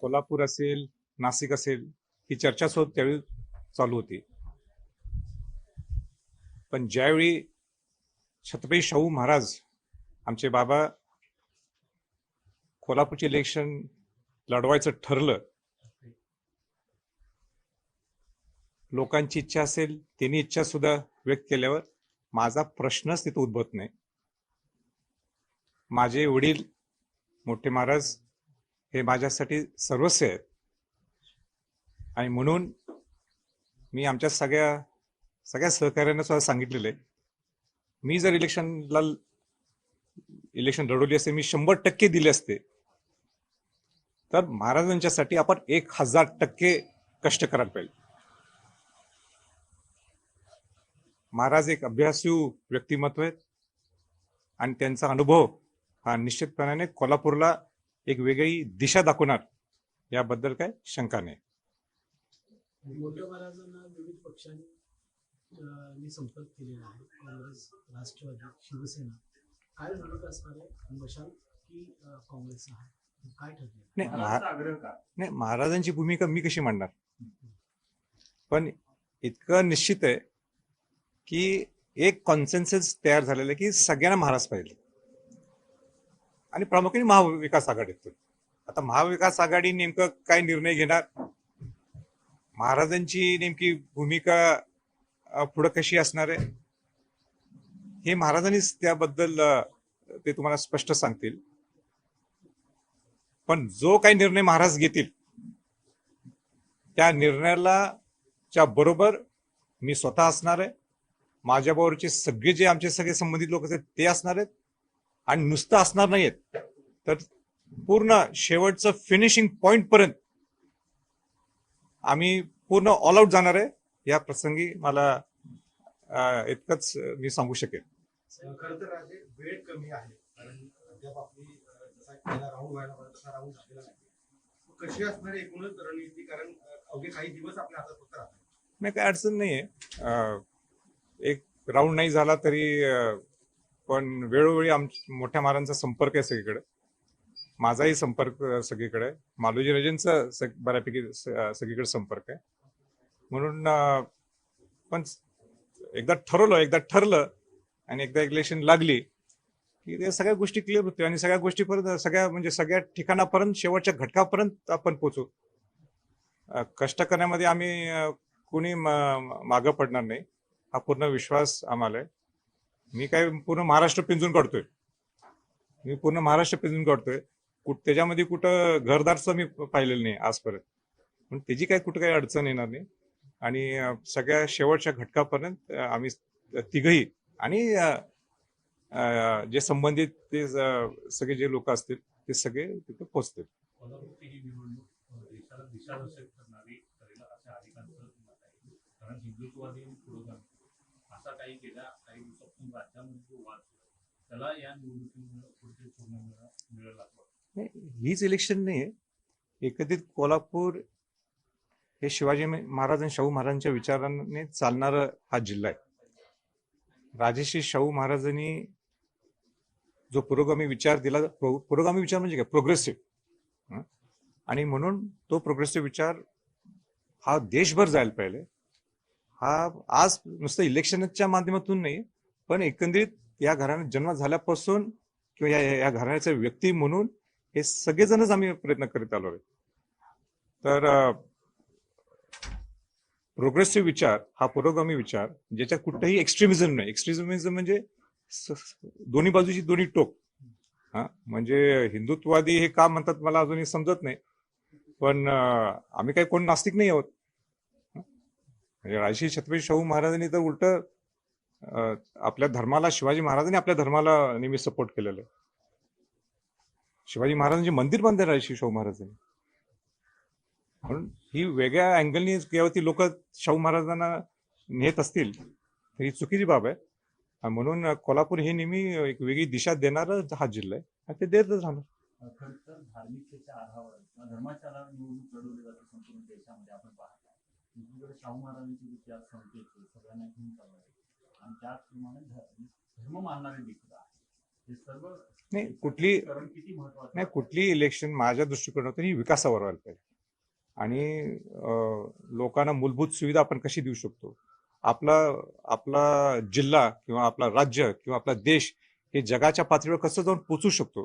कोल्हापूर असेल, नाशिक असेल, ही चर्चा त्यावेळी चालू होती. पण ज्यावेळी छत्रपती शाहू महाराज आमचे बाबा कोल्हापूरचे इलेक्शन लढवायचं ठरलं, लोकांची इच्छा असेल, त्यांनी इच्छा सुद्धा व्यक्त केल्यावर माझा प्रश्नच तिथं उद्भवत नाही. माझे वडील मोठे महाराज हे माझ्यासाठी सर्वस्व आहेत आणि म्हणून मी आमच्या सगळ्या सहकार्यांना सुद्धा सांगितलेलं आहे, मी जर इलेक्शन लढवली असते, मी 100% दिले असते, तर महाराजांच्यासाठी आपण 1000% कष्ट करायला पाहिजे. महाराज एक अभ्यासू व्यक्तिमत्व आहेत आणि त्यांचा अनुभव हा निश्चितपणाने कोल्हापूरला एक वेगळी दिशा दाखवणार, याबद्दल काय शंका नाही. मोठ्या महाराजांना विविध पक्षांनी संपर्क केलेला आहे. काँग्रेस, राष्ट्रवादी, शिवसेना. काय भूमिका असणार आहे? मशाल की काँग्रेस आहे, काय ठरले? नाही, महाराजांची भूमिका मी कशी मांडणार, पण इतकं निश्चित आहे की एक कॉन्सेन्सस तयार झालेलं आहे की सगळ्यांना महाराज पाहिजे आणि प्रामुख्याने महाविकास आघाडीतून. आता महाविकास आघाडी नेमकं काय निर्णय घेणार, महाराजांची नेमकी भूमिका पुढे कशी असणार आहे, हे महाराजांनीच त्याबद्दल ते तुम्हाला स्पष्ट सांगतील. पण जो काही निर्णय महाराज घेतील त्या निर्णयाला च्या बरोबर मी स्वतः असणार आहे, माझ्याबरोबरचे सगळे जे आमचे सगळे संबंधित लोक आहेत ते असणार आहेत आणि नुसतं असणार नाहीत तर पूर्ण शेवटचं फिनिशिंग पॉइंट पर्यंत आम्ही पूर्ण ऑल आउट जाणार आहे. या प्रसंगी मला इतकंच मी सांगू शकेन. खरं तर वेळ कमी आहे, कारण अद्याप आपली जसा पहिला राऊंड व्हायला पाहिजे तसा राऊंड झालेला नाही. कशी असणार एकूणच रणनीती, कारण अवघे काही दिवस आपल्या हातात फक्त राहतात. नाही, काही अडचण नाहीये. एक राऊंड नाही झाला तरी पण वेळोवेळी मोठ्या महाराजांचा संपर्क आहे सगळीकडे, माझाही संपर्क सगळीकडे आहे, मालोजी राजेंचा बऱ्यापैकी सगळीकडे संपर्क आहे. म्हणून पण एकदा ठरलं आणि एकदा इलेक्शन लागली की ते सगळ्या गोष्टी क्लिअर होते आणि सगळ्या गोष्टीपर्यंत सगळ्या ठिकाणापर्यंत शेवटच्या घटकापर्यंत आपण पोहोचू. कष्ट करण्यामध्ये आम्ही कोणी मागं पडणार नाही, हा पूर्ण विश्वास आम्हाला आहे. मी काय पूर्ण महाराष्ट्र पिंजून काढतोय, त्याच्यामध्ये कुठं घरदारचं मी पाहिलेलं नाही आजपर्यंत, पण त्याची काय कुठं काही अडचण येणार नाही आणि सगळ्या शेवटच्या घटकापर्यंत आम्ही तिघही आणि जे संबंधित ते सगळे जे लोक असतील ते सगळे तिथे पोहोचतील. हीच इलेक्शन नाही, एकत्रित कोल्हापूर हे शिवाजी महाराज आणि शाहू महाराजांच्या विचाराने चालणारा हा जिल्हा आहे. राजश्री शाहू महाराजांनी जो पुरोगामी विचार दिला, पुरोगामी विचार म्हणजे काय, प्रोग्रेसिव्ह, आणि म्हणून तो प्रोग्रेसिव्ह विचार हा देशभर जायला पाहिजे. हा आज नुसतं इलेक्शनच्या माध्यमातून नाही, पण एकंदरीत या घराण्यात जन्म झाल्यापासून किंवा या घराण्याचे व्यक्ती म्हणून हे सगळेजणच आम्ही प्रयत्न करीत आलो आहे. तर प्रोग्रेसिव्ह विचार हा पुरोगामी विचार, ज्याच्यात कुठेही एक्स्ट्रीमिझम नाही. एक्स्ट्रीमिझम म्हणजे दोन्ही बाजूची दोन्ही टोक. म्हणजे हिंदुत्ववादी हे का म्हणतात मला अजूनही समजत नाही, पण आम्ही काही कोण नास्तिक नाही आहोत. म्हणजे राजश्री छत्रपती शाहू महाराजांनी तर उलट आपल्या धर्माला, शिवाजी महाराजांनी आपल्या धर्माला नेहमी सपोर्ट केलेलं आहे. शिवाजी महाराजांचे मंदिर बांधले राजश्री शाहू महाराजांनी, म्हणून ही वेगळ्या अँगलनी केव्हा ती लोक शाहू महाराजांना नेत असतील तर ही चुकीची बाब आहे. म्हणून कोल्हापूर हे नेहमी एक वेगळी दिशा देणारा हा जिल्हा आहे आणि ते देतच राहणार. खरं तर धार्मिकतेच्या आधारावर किंवा धर्माच्या आधारावर निवडणूक लढवली जाते संपूर्ण देशामध्ये आपण पाहतो. दुसरीकडे शाहू महाराजांची विचार संकेत सगळ्यांना घेऊन चालू आहे आणि त्याचप्रमाणे धर्म मानणारे देखील आहे. हे सर्व नाही कुठली करण किती महत्वाचं नाही कुठली इलेक्शन माझ्या दृष्टिकोनातून ही विकासावर व्हायला पाहिजे आणि लोकांना मूलभूत सुविधा आपण कशी देऊ शकतो. आपला आपला जिल्हा किंवा आपला राज्य किंवा आपला देश हे जगाच्या पातळीवर कसं जाऊन पोचू शकतो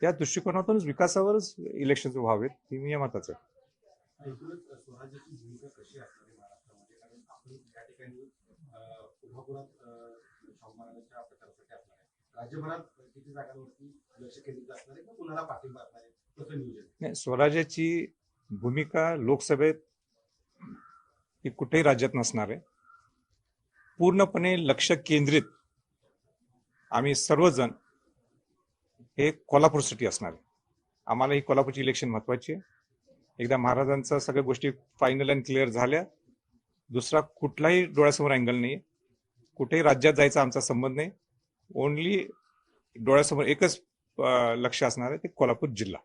त्या दृष्टिकोनातूनच विकासावरच इलेक्शन व्हावेत ही मी मताचं आहे. एकूणच स्वराज्याची भूमिका कशी असणार आहे महाराष्ट्रामध्ये, कारण आपण या ठिकाणी कोल्हापुरात शाहू महाराजांच्या प्रचारासाठी असणार आहे, राज्यभरात किती जागांवरती लक्ष केंद्रित असणार आहे किंवा कुणाला पाठिंबा असणार आहे, कसं नियोजन? नाही स्वराज्याची भूमिका लोकसभेत ही कुठेही राज्यात नसणार आहे. पूर्णपणे लक्ष केंद्रित आम्ही सर्वजण हे कोल्हापूरसाठी असणार आहे. आम्हाला ही कोल्हापूरची इलेक्शन महत्वाची आहे. एकदा महाराजांच्या सगळ्या गोष्टी फायनल अँड क्लिअर झाल्या, दुसरा कुठलाही डोळ्यासमोर अँगल नाही, कुठेही राज्यात जायचा आमचा संबंध नाही. ओनली डोळ्यासमोर एकच लक्ष असणार आहे ते कोल्हापूर जिल्हा.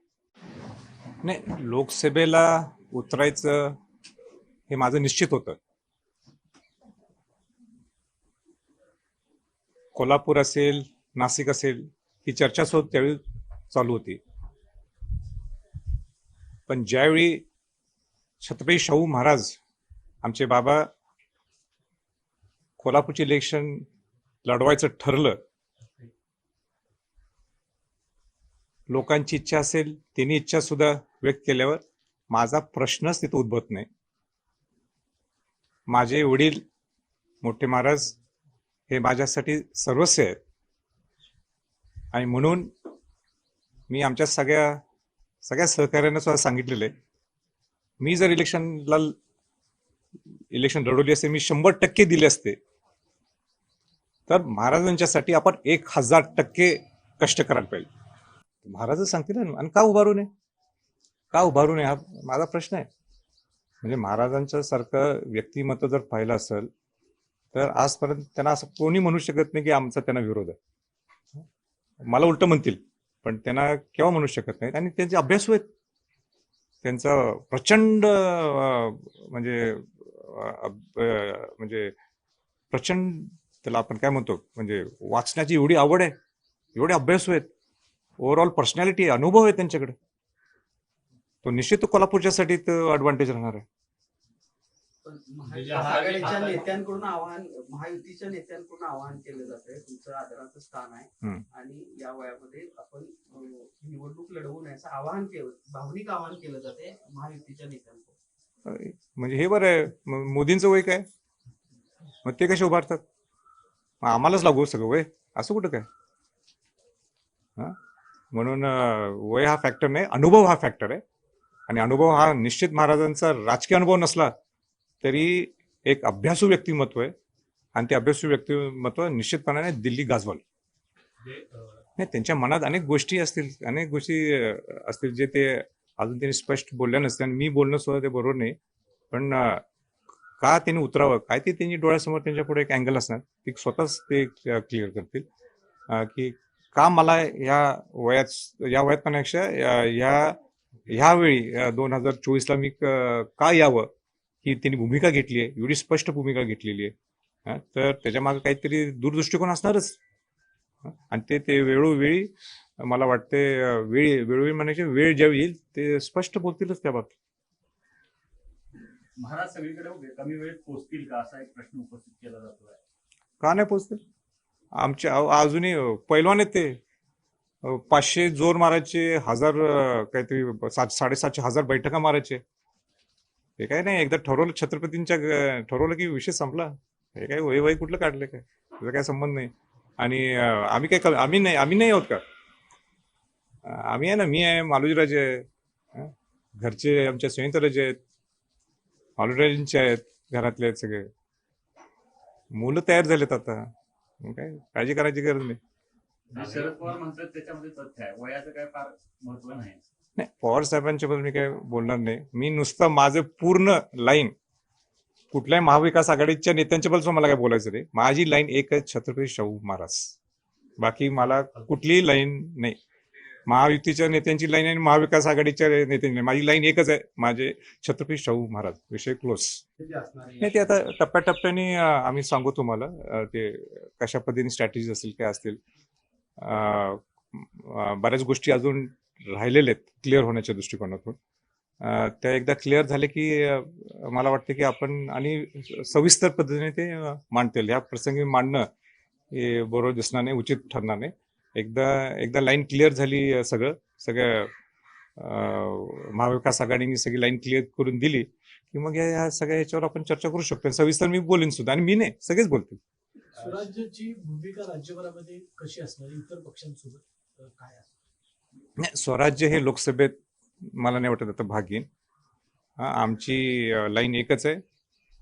नाही लोकसभेला उतरायचं हे माझं निश्चित होतं. कोल्हापूर असेल नाशिक असेल ही चर्चा त्यावेळी चालू होती. पण ज्यावेळी छत्रपती शाहू महाराज आमचे बाबा कोल्हापूरचे इलेक्शन लढवायचं ठरलं, लोकांची इच्छा असेल त्यांनी इच्छा सुद्धा व्यक्त केल्यावर माझा प्रश्नच तिथं उद्भवत नाही. माझे वडील मोठे महाराज हे माझ्यासाठी सर्वस्व आहेत आणि म्हणून मी आमच्या सगळ्या सहकार्यांना सुद्धा सांगितलेलं आहे, मी जर इलेक्शन लढवली असते, मी 100% दिले असते, तर महाराजांच्यासाठी आपण 1000% कष्ट करायला पाहिजे. महाराज सांगतील ना, आणि का उभारू नये हा माझा प्रश्न आहे. म्हणजे महाराजांच्या सारखं व्यक्तिमत्व जर पाहिलं असेल तर आजपर्यंत त्यांना असं कोणी म्हणू शकत नाही की आमचा त्यांना विरोध आहे. मला उलट म्हणतील, पण त्यांना केव्हा म्हणू शकत नाहीत. आणि त्यांचे अभ्यासू आहेत, त्यांचा प्रचंड म्हणजे प्रचंड त्याला आपण काय म्हणतो म्हणजे वाचण्याची एवढी आवड आहे, एवढे अभ्यासू आहेत, ओव्हरऑल पर्सनॅलिटी अनुभव आहे त्यांच्याकडे. तो निश्चित कोल्हापूरच्यासाठी ॲडव्हान्टेज राहणार आहे. पण महाआघाडीच्या नेत्यांकडून महायुतीच्या नेत्यांकडून आवाहन केलं जातंय, तुमचं आदराचं स्थान आहे आणि या वयामध्ये आपण निवडणूक लढवू नये असं आवाहन केलं, भावनिक आवाहन केलं जाते महायुतीच्या नेत्यांकडून. म्हणजे हे बरं आहे, मोदींचं वय काय, मग ते कसे उभारतात, मग आम्हालाच लागू सगळं वय, असं कुठं काय. म्हणून वय हा फॅक्टर नाही, अनुभव हा फॅक्टर आहे. आणि अनुभव हा निश्चित महाराजांचा राजकीय अनुभव नसला तरी एक अभ्यासू व्यक्तिमत्व आहे आणि ते अभ्यासू व्यक्तिमत्व निश्चितपणाने दिल्ली गाजवल. नाही त्यांच्या मनात अनेक गोष्टी असतील जे ते अजून त्यांनी स्पष्ट बोलल्या नसते आणि मी बोलणं सुद्धा ते बरोबर नाही. पण का त्यांनी उतरावं काय ते त्यांनी डोळ्यासमोर त्यांच्या पुढे एक अँगल असणार, ते स्वतःच ते क्लिअर करतील की का मला या वयातपेक्षा ह्यावेळी 2024ला मी का यावं ही त्यांनी भूमिका घेतली आहे, एवढी स्पष्ट भूमिका घेतलेली आहे. तर त्याच्या मागे काहीतरी दूरदृष्टिकोन असणारच. आणि ते वेळोवेळी मला वाटते वेळोवेळी म्हणायचे वेळ ज्यावेळी येईल ते स्पष्ट बोलतीलच त्या बाबतीत. महाराज सगळीकडे कमी वेळेत पोहोचतील का असा एक प्रश्न उपस्थित केला जातोय. का नाही पोहोचतील, आमच्या अजूनही पैलवान आहेत ते, 500 जोर मारायचे, 1000 काहीतरी 700-750 बैठका मारायचे. हे काय नाही, एकदा ठरवलं छत्रपतींच्या ठरवलं की विषय संपला. हे काय वय कुठलं काढलं काय, त्याचा काय संबंध नाही. आणि आम्ही नाही आहोत का, आम्ही आहे ना, मी आहे, मालोजीराजे आहे, घरचे आमच्या संयुक्तराजे आहेत, मालोजीराजेंचे आहेत, घरातले आहेत सगळे, मुलं तयार झालेत आता, काय काळजी करायची गरज नाही. शरद पवार म्हणतात त्याच्यामध्ये तथ्य आहे, वयाचं काय फार महत्व नाही. पवार साहेबांच्या बद्दल मी काय बोलणार नाही. मी नुसतं माझं पूर्ण लाईन कुठल्याही महाविकास आघाडीच्या नेत्यांच्या बद्दल मला काय बोलायचं नाही. माझी लाईन एक आहे, छत्रपती शाहू महाराज. बाकी मला कुठलीही लाईन नाही. महायुतीच्या नेत्यांची लाईन आणि महाविकास आघाडीच्या नेत्यांची लाईन, माझी लाईन एकच आहे, माझे छत्रपती शाहू महाराज. विषय क्लोज. नाही ते आता टप्प्याटप्प्याने आम्ही सांगू तुम्हाला, ते कशा पद्धतीने स्ट्रॅटेजी असतील काय असतील. बऱ्याच गोष्टी अजून राहिलेल्या आहेत क्लिअर होण्याच्या दृष्टिकोनातून. त्या एकदा क्लिअर झाले की मला वाटतं की आपण आणि सविस्तर पद्धतीने ते मांडता येईल. ह्या प्रसंगी मांडणं हे बरोबर दिसणार नाही, उचित ठरणार नाही. एकदा लाईन क्लिअर झाली, सगळ्या महाविकास आघाडीने सगळी लाईन क्लिअर करून दिली की मग ह्या सगळ्या याच्यावर आपण चर्चा करू शकतो. सविस्तर मी बोलेन सुद्धा, आणि मी नाही, सगळेच बोलतील. स्वराज्याची भूमिका राज्यभरामध्ये कशी असणार, इतर पक्षांसोबत काय असणार? नाही, स्वराज्य हे लोकसभेत मला नाही वाटत आता भाग घेईन. आमची लाईन एकच आहे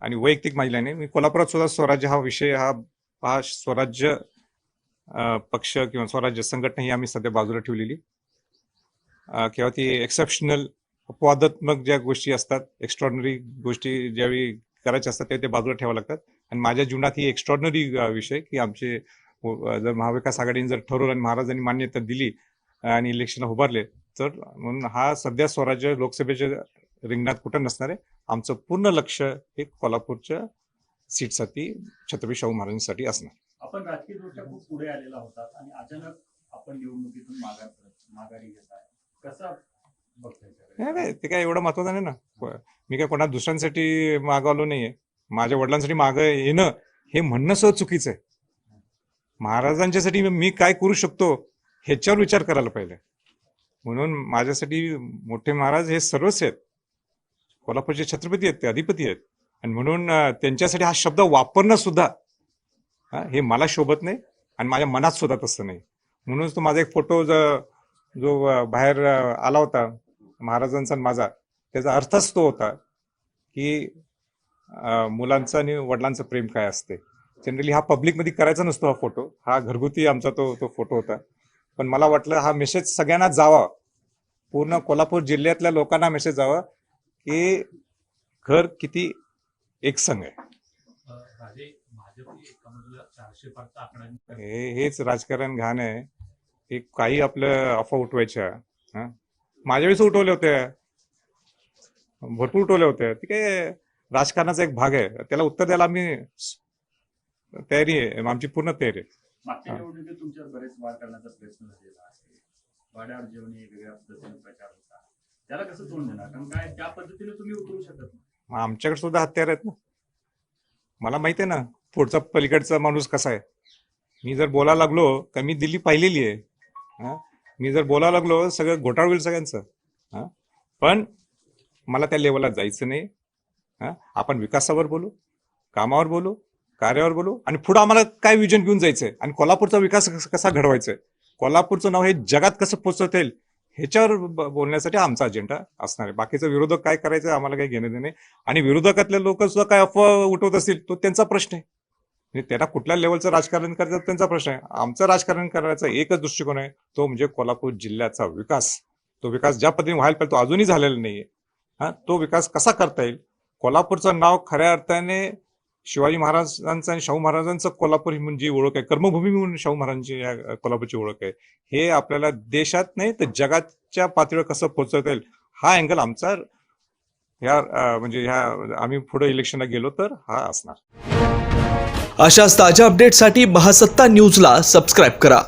आणि वैयक्तिक माझी लाईन आहे. मी कोल्हापुरात सुद्धा स्वराज्य हा विषय हा स्वराज्य पक्ष किंवा स्वराज्य संघटना ही आम्ही सध्या बाजूला ठेवलेली. किंवा ती एक्सेप्शनल अपवादात्मक ज्या गोष्टी असतात, एक्स्ट्रॉर्डनरी गोष्टी ज्यावेळी करायच्या असतात ते बाजूला ठेवावं लागतात. आणि माझ्या जीवनात ही एक्स्ट्रॉर्डनरी विषय की आमचे जर महाविकास आघाडीने जर ठरवलं आणि महाराजांनी मान्यता दिली आणि इलेक्शनला उभारले तर म्हणून हा सध्या स्वराज्य लोकसभेच्या रिंगणात कुठं नसणार आहे. आमचं पूर्ण लक्ष हे कोल्हापूरच्या सीटसाठी, छत्रपती शाहू महाराजांसाठी असणार. आपण राजकीयदृष्ट्या खूप पुढे आलेला होता आणि अचानक आपण निवडणुकीतून माघारी घेत आहे. कसं बघताय? नाही, ते काय एवढं महत्वाचं नाही ना. मी काय कोणा दुसऱ्यांसाठी मागवलो नाहीये. माझ्या वडिलांसाठी मागं येणं हे म्हणणं सुद्धा चुकीचं आहे. महाराजांच्यासाठी मी काय करू शकतो ह्याच्यावर विचार करायला पाहिजे. म्हणून माझ्यासाठी मोठे महाराज हे सर्वच आहेत, कोल्हापूरचे छत्रपती आहेत, ते अधिपती आहेत. आणि म्हणून त्यांच्यासाठी हा शब्द वापरणं सुद्धा हे मला शोभत नाही आणि माझ्या मनात सुद्धा तसं नाही. म्हणूनच तो माझा एक फोटो जो बाहेर आला होता महाराजांचा आणि माझा, त्याचा अर्थच तो होता की मुलांचं आणि वडिलांचं प्रेम काय असते. जनरली हा पब्लिकमध्ये करायचा नसतो हा फोटो, हा घरगुती आमचा तो फोटो होता. पण मला वाटलं हा मेसेज सगळ्यांना जावा, पूर्ण कोल्हापूर जिल्ह्यातल्या लोकांना मेसेज जावा की घर किती एकसंघ आहे. हेच राजकारण घाण आहे. हे काही आपलं अफवा उठवायच्या, माझ्या वेळेस उठवल्या होत्या, भरपूर उठवल्या होत्या. ती काय राजकारणाचा एक भाग आहे, त्याला उत्तर द्यायला आम्ही तयारी आहे, आमची पूर्ण तयारी आहे. मागच्या निवडणुकीत तुमच्यावर बरेच वाद करण्याचा प्रयत्न झालेला आहे. वाड्यावर जेवणी वेगळ्या पद्धतीने प्रचार होता, त्याला कसं तोंड देणार? कारण काय त्या पद्धतीने तुम्ही उतरू शकत नाही. आमच्याकडे सुद्धा हत्यार आहेत ना. मला माहिती आहे ना पुढचा पलीकडचा माणूस कसा आहे. मी जर बोलायला लागलो का मी दिल्ली पाहिलेली आहे. मी जर बोलायला लागलो सगळं घोटाळ होईल सगळ्यांचं. पण मला त्या लेवलला जायचं नाही. आपण विकासावर बोलू, कामावर बोलू, कार्यावर बोलू आणि पुढे आम्हाला काय विजन घेऊन जायचंय आणि कोल्हापूरचा विकास कसा घडवायचा आहे, कोल्हापूरचं नाव हे जगात कसं पोचवता येईल ह्याच्यावर बोलण्यासाठी आमचा अजेंडा असणार आहे. बाकीचं विरोधक काय करायचं आम्हाला काही घेणं देणं नाही. आणि विरोधकातले लोक सुद्धा काय अफवा उठवत असतील तो त्यांचा प्रश्न आहे. म्हणजे त्यांना कुठल्या लेवलचं राजकारण करायचं त्यांचा प्रश्न आहे. आमचं राजकारण करायचा एकच दृष्टिकोन आहे, तो म्हणजे कोल्हापूर जिल्ह्याचा विकास. तो विकास ज्या पद्धतीने व्हायला पाहिजे तो अजूनही झालेला नाहीये. तो विकास कसा करता येईल, कोल्हापूरचं नाव खऱ्या अर्थाने शिवाजी महाराजांचं आणि शाहू महाराजांचं कोल्हापूर ही म्हणजे ओळख आहे, कर्मभूमी म्हणून शाहू महाराजांची या कोल्हापूरची ओळख आहे. हे आपल्याला देशात नाही तर जगाच्या पातळीवर कसं पोहोचवता येईल हा अँगल आमचा म्हणजे ह्या आम्ही पुढे इलेक्शनला गेलो तर हा असणार. अशाच ताज्या अपडेटसाठी महासत्ता न्यूजला सबस्क्राईब करा.